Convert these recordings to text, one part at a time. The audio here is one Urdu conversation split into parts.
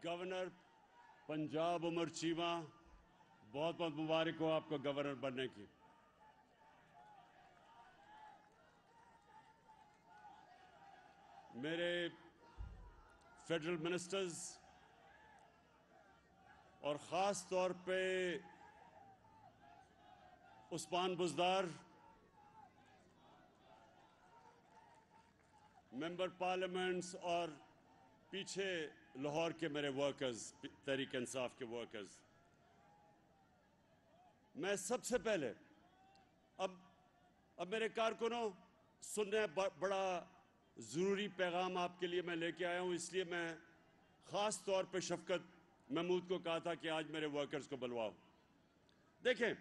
گورنر پنجاب عمر چیمہ، بہت بہت مبارک ہو آپ کو گورنر بننے کی۔ میرے فیڈرل منسٹرز اور خاص طور پہ عثمان بزدار، ممبر پارلیمنٹس اور پیچھے لاہور کے میرے ورکرز، تحریک انصاف کے ورکرز، میں سب سے پہلے اب میرے کارکنوں سننے بڑا ضروری پیغام آپ کے لیے میں لے کے آیا ہوں، اس لیے میں خاص طور پہ شفقت محمود کو کہا تھا کہ آج میرے ورکرز کو بلواؤ۔ دیکھیں،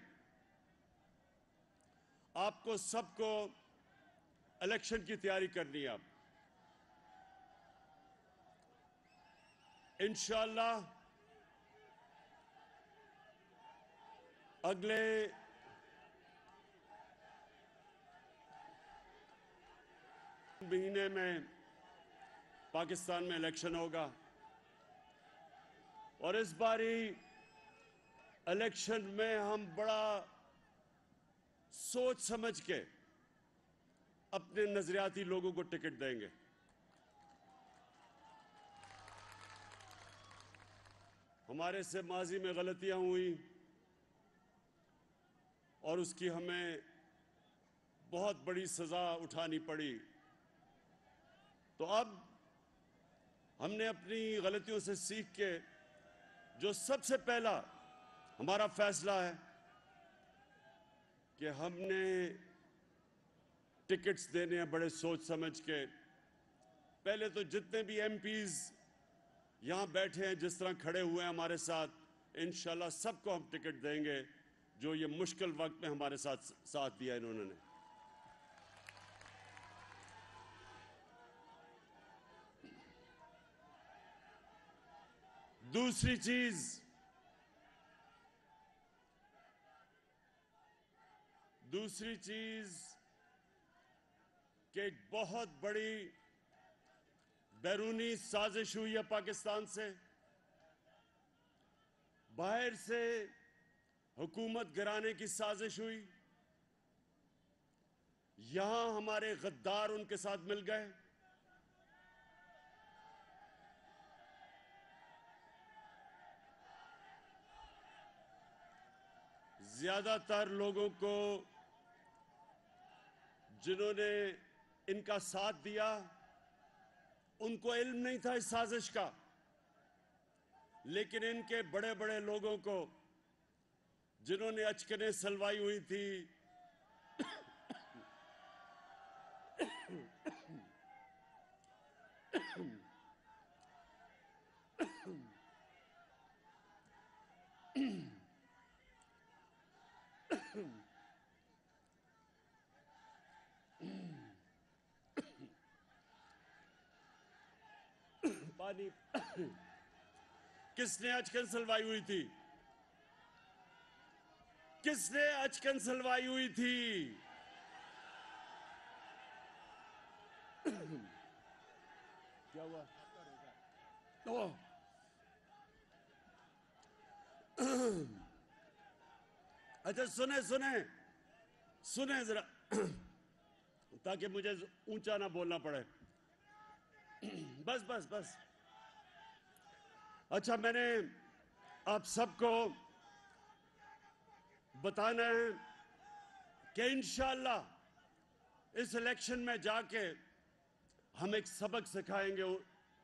آپ کو سب کو الیکشن کی تیاری کرنی ہے۔ اب انشاءاللہ اگلے مہینے میں پاکستان میں الیکشن ہوگا، اور اس باری الیکشن میں ہم بڑا سوچ سمجھ کے اپنے نظریاتی لوگوں کو ٹکٹ دیں گے۔ ہمارے سے ماضی میں غلطیاں ہوئی اور اس کی ہمیں بہت بڑی سزا اٹھانی پڑی، تو اب ہم نے اپنی غلطیوں سے سیکھ کے جو سب سے پہلا ہمارا فیصلہ ہے کہ ہم نے ٹکٹس دینے ہیں بڑے سوچ سمجھ کے۔ پہلے تو جتنے بھی ایم پیز یہاں بیٹھے ہیں، جس طرح کھڑے ہوئے ہیں ہمارے ساتھ، انشاءاللہ سب کو ہم ٹکٹ دیں گے جو یہ مشکل وقت میں ہمارے ساتھ دیا انہوں نے۔ دوسری چیز کہ ایک بہت بڑی بیرونی سازش ہوئی ہے پاکستان سے، باہر سے حکومت گرانے کی سازش ہوئی، یہاں ہمارے غدار ان کے ساتھ مل گئے، زیادہ تر لوگوں کو جنہوں نے ان کا ساتھ دیا ان کو علم نہیں تھا اس سازش کا، لیکن ان کے بڑے بڑے لوگوں کو جنہوں نے اچکنیں سلوائی ہوئی تھی، پانی کس نے اچکن سلوائی ہوئی تھی؟ کس نے اچکن سلوائی ہوئی تھی؟ کیا ہوا؟ اچھا سنیں ذرا تاکہ مجھے اونچا نہ بولنا پڑے۔ بس اچھا، میں نے آپ سب کو بتانا ہے کہ انشاءاللہ اس الیکشن میں جا کے ہم ایک سبق سکھائیں گے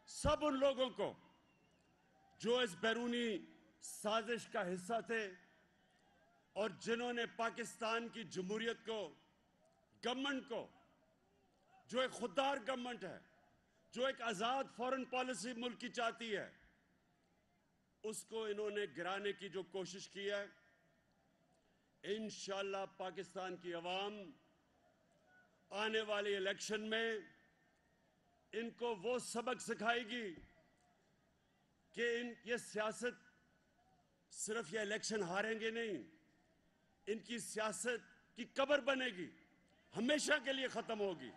سب ان لوگوں کو جو اس بیرونی سازش کا حصہ تھے اور جنہوں نے پاکستان کی جمہوریت کو، گورنمنٹ کو، جو ایک خوددار گورنمنٹ ہے، جو ایک آزاد فارن پالیسی ملک کی چاہتی ہے، اس کو انہوں نے گرانے کی جو کوشش کی ہے، انشاءاللہ پاکستان کی عوام آنے والی الیکشن میں ان کو وہ سبق سکھائے گی کہ یہ سیاست صرف یہ الیکشن ہاریں گے نہیں، ان کی سیاست کی قبر بنے گی، ہمیشہ کے لیے ختم ہوگی۔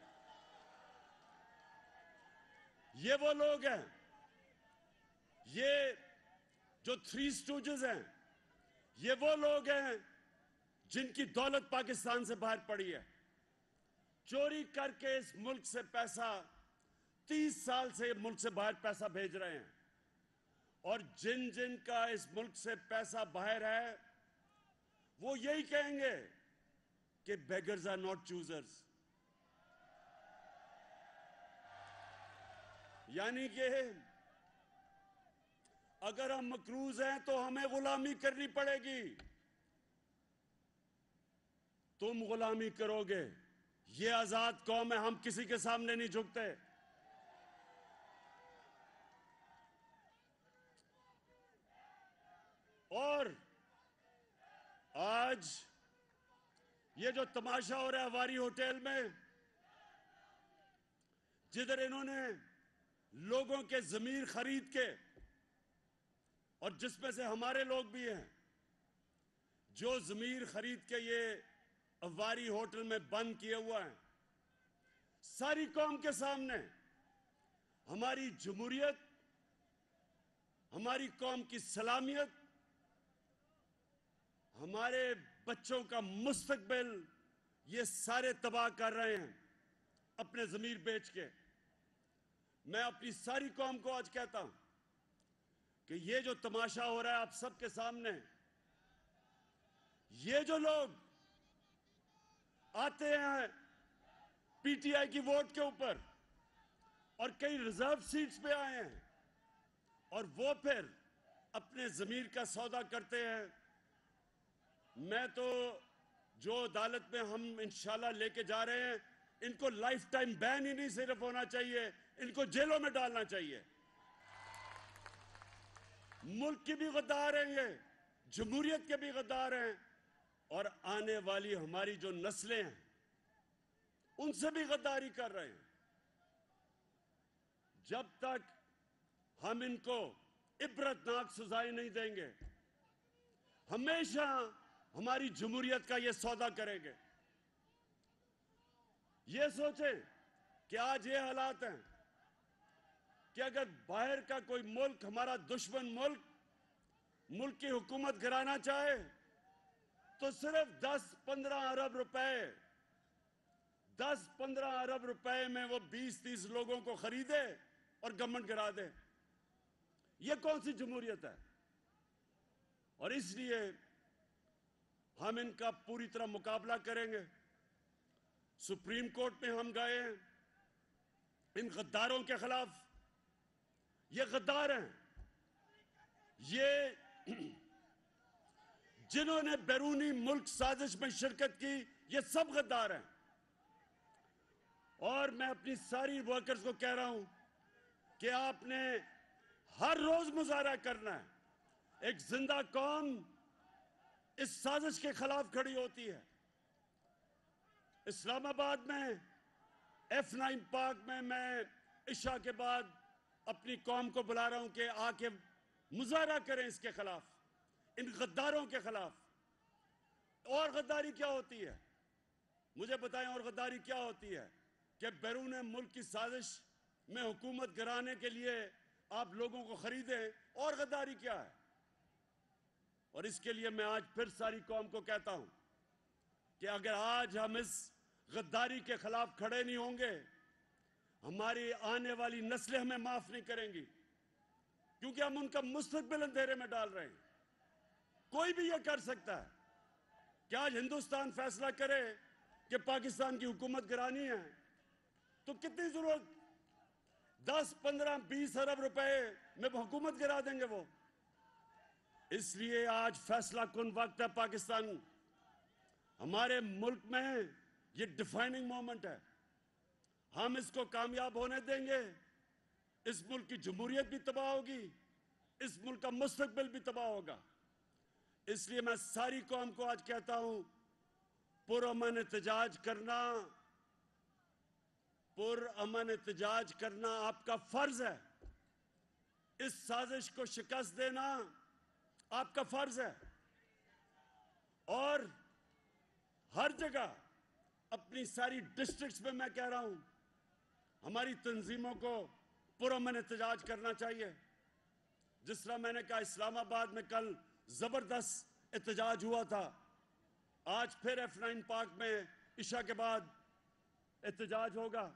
یہ وہ لوگ ہیں، یہ جو تھری اسٹوجز ہیں، یہ وہ لوگ ہیں جن کی دولت پاکستان سے باہر پڑی ہے، چوری کر کے اس ملک سے پیسہ 30 سال سے ملک سے باہر پیسہ بھیج رہے ہیں، اور جن جن کا اس ملک سے پیسہ باہر ہے وہ یہی کہیں گے کہ beggars are not choosers. یعنی کہ اگر ہم مقروض ہیں تو ہمیں غلامی کرنی پڑے گی، تم غلامی کرو گے، یہ آزاد قوم ہے، ہم کسی کے سامنے نہیں جھکتے۔ اور آج یہ جو تماشا ہو رہا ہے ہماری ہوٹل میں، جدھر انہوں نے لوگوں کے ضمیر خرید کے، اور جس میں سے ہمارے لوگ بھی ہیں جو ضمیر خرید کے یہ اواری ہوٹل میں بند کیے ہوا ہیں، ساری قوم کے سامنے ہماری جمہوریت، ہماری قوم کی سلامیت، ہمارے بچوں کا مستقبل، یہ سارے تباہ کر رہے ہیں اپنے ضمیر بیچ کے۔ میں اپنی ساری قوم کو آج کہتا ہوں کہ یہ جو تماشا ہو رہا ہے آپ سب کے سامنے، یہ جو لوگ آتے ہیں پی ٹی آئی کی ووٹ کے اوپر اور کئی ریزرو سیٹس پہ آئے ہیں، اور وہ پھر اپنے ضمیر کا سودا کرتے ہیں، میں تو جو عدالت میں ہم انشاءاللہ لے کے جا رہے ہیں، ان کو لائف ٹائم بین ہی نہیں صرف ہونا چاہیے، ان کو جیلوں میں ڈالنا چاہیے۔ ملک کی بھی غدار ہیں، یہ جمہوریت کے بھی غدار ہیں، اور آنے والی ہماری جو نسلیں ہیں ان سے بھی غداری کر رہے ہیں۔ جب تک ہم ان کو عبرتناک سزائیں نہیں دیں گے، ہمیشہ ہماری جمہوریت کا یہ سودا کریں گے۔ یہ سوچیں کہ آج یہ حالات ہیں کہ اگر باہر کا کوئی ملک، ہمارا دشمن ملک کی حکومت گرانا چاہے تو صرف 10-15 ارب روپے 10-15 ارب روپے میں وہ 20-30 لوگوں کو خریدے اور گورنمنٹ گرا دے۔ یہ کون سی جمہوریت ہے؟ اور اس لیے ہم ان کا پوری طرح مقابلہ کریں گے۔ سپریم کورٹ میں ہم گئے ہیں ان غداروں کے خلاف۔ یہ غدار ہیں، یہ جنہوں نے بیرونی ملک سازش میں شرکت کی، یہ سب غدار ہیں۔ اور میں اپنی ساری ورکرز کو کہہ رہا ہوں کہ آپ نے ہر روز مظاہرہ کرنا ہے۔ ایک زندہ قوم اس سازش کے خلاف کھڑی ہوتی ہے۔ اسلام آباد میں F9 پارک میں عشاء کے بعد اپنی قوم کو بلا رہا ہوں کہ آ کے مظاہرہ کریں اس کے خلاف، ان غداروں کے خلاف۔ اور غداری کیا ہوتی ہے؟ مجھے بتائیں، اور غداری کیا ہوتی ہے؟ کہ بیرون ملک کی سازش میں حکومت گرانے کے لیے آپ لوگوں کو خریدیں۔ اور غداری کیا ہے؟ اور اس کے لیے میں آج پھر ساری قوم کو کہتا ہوں کہ اگر آج ہم اس غداری کے خلاف کھڑے نہیں ہوں گے، ہماری آنے والی نسلیں ہمیں معاف نہیں کریں گی، کیونکہ ہم ان کا مستقبل اندھیرے میں ڈال رہے ہیں۔ کوئی بھی یہ کر سکتا ہے کہ آج ہندوستان فیصلہ کرے کہ پاکستان کی حکومت گرانی ہے، تو کتنی ضرورت 10-15-20 ارب روپے میں حکومت گرا دیں گے وہ۔ اس لیے آج فیصلہ کن وقت ہے پاکستان، ہمارے ملک میں یہ ڈیفائننگ مومنٹ ہے۔ ہم اس کو کامیاب ہونے دیں گے، اس ملک کی جمہوریت بھی تباہ ہوگی، اس ملک کا مستقبل بھی تباہ ہوگا۔ اس لیے میں ساری قوم کو آج کہتا ہوں، پرامن احتجاج کرنا آپ کا فرض ہے۔ اس سازش کو شکست دینا آپ کا فرض ہے، اور ہر جگہ اپنی ساری ڈسٹرکٹس میں میں کہہ رہا ہوں ہماری تنظیموں کو پرامن احتجاج کرنا چاہیے۔ جس طرح میں نے کہا اسلام آباد میں کل زبردست احتجاج ہوا تھا، آج پھر F9 پارک میں عشاء کے بعد احتجاج ہوگا.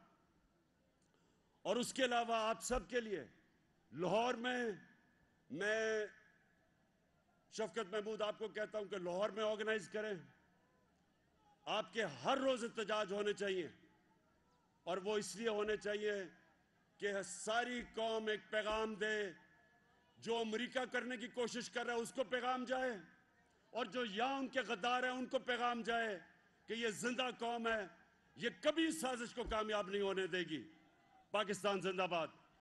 اور اس کے علاوہ آپ سب کے لیے لاہور میں شفقت محمود آپ کو کہتا ہوں کہ لاہور میں آرگنائز کریں. آپ کے ہر روز احتجاج ہونے چاہیے، اور وہ اس لیے ہونے چاہیے کہ ساری قوم ایک پیغام دے. جو امریکہ کرنے کی کوشش کر رہا ہے اس کو پیغام جائے، اور جو یہاں ان کے غدار ہیں ان کو پیغام جائے کہ یہ زندہ قوم ہے، یہ کبھی سازش کو کامیاب نہیں ہونے دے گی. پاکستان زندہ باد.